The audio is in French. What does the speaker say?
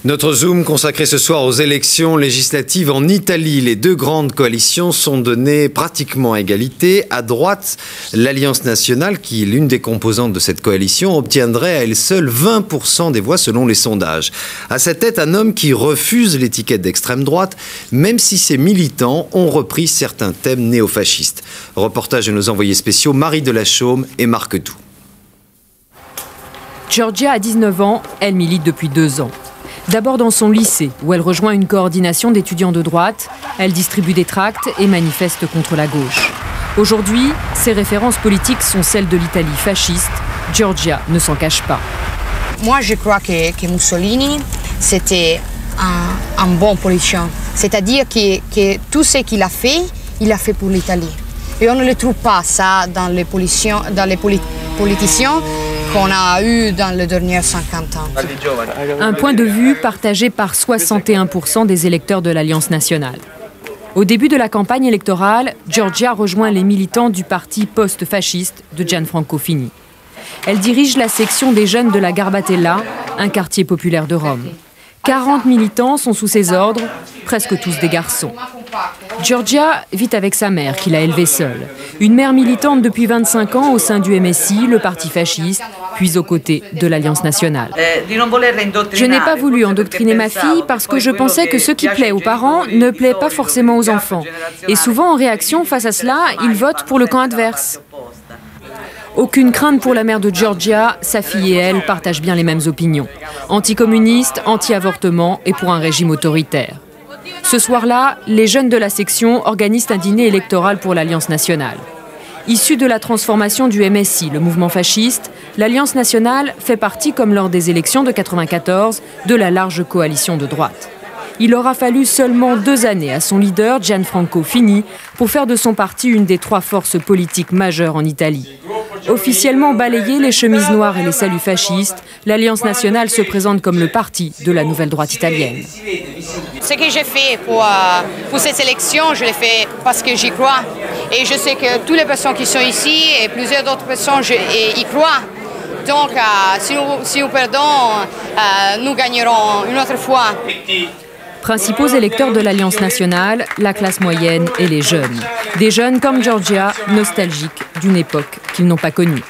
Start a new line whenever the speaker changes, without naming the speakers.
Notre Zoom consacré ce soir aux élections législatives en Italie. Les deux grandes coalitions sont données pratiquement à égalité. À droite, l'Alliance nationale, qui est l'une des composantes de cette coalition, obtiendrait à elle seule 20% des voix selon les sondages. À sa tête, un homme qui refuse l'étiquette d'extrême droite, même si ses militants ont repris certains thèmes néofascistes. Reportage de nos envoyés spéciaux Marie Delachaume et Marc Tout.
Giorgia a 19 ans, elle milite depuis 2 ans. D'abord dans son lycée, où elle rejoint une coordination d'étudiants de droite. Elle distribue des tracts et manifeste contre la gauche. Aujourd'hui, ses références politiques sont celles de l'Italie fasciste. Giorgia ne s'en cache pas.
Moi, je crois que Mussolini, c'était un bon politicien. C'est-à-dire que tout ce qu'il a fait, il a fait pour l'Italie. Et on ne le trouve pas, ça, dans les politiciens qu'on a eu dans les derniers 50 ans.
Un point de vue partagé par 61% des électeurs de l'Alliance nationale. Au début de la campagne électorale, Giorgia rejoint les militants du parti post-fasciste de Gianfranco Fini. Elle dirige la section des jeunes de la Garbatella, un quartier populaire de Rome. 40 militants sont sous ses ordres, presque tous des garçons. Giorgia vit avec sa mère, qui l'a élevée seule. Une mère militante depuis 25 ans au sein du MSI, le parti fasciste, puis aux côtés de l'Alliance nationale. Je n'ai pas voulu endoctriner ma fille parce que je pensais que ce qui plaît aux parents ne plaît pas forcément aux enfants. Et souvent, en réaction face à cela, ils votent pour le camp adverse. Aucune crainte pour la mère de Giorgia, sa fille et elle partagent bien les mêmes opinions. Anticommuniste, anti-avortement et pour un régime autoritaire. Ce soir-là, les jeunes de la section organisent un dîner électoral pour l'Alliance nationale. Issue de la transformation du MSI, le mouvement fasciste, l'Alliance nationale fait partie, comme lors des élections de 1994, de la large coalition de droite. Il aura fallu seulement 2 années à son leader, Gianfranco Fini, pour faire de son parti une des 3 forces politiques majeures en Italie. Officiellement balayée, les chemises noires et les saluts fascistes, l'Alliance nationale se présente comme le parti de la nouvelle droite italienne.
Ce que j'ai fait pour cette élection, je l'ai fait parce que j'y crois. Et je sais que toutes les personnes qui sont ici et plusieurs d'autres personnes y croient. Donc, si nous perdons, nous gagnerons une autre fois.
Principaux électeurs de l'Alliance nationale, la classe moyenne et les jeunes. Des jeunes comme Giorgia, nostalgiques d'une époque qu'ils n'ont pas connue.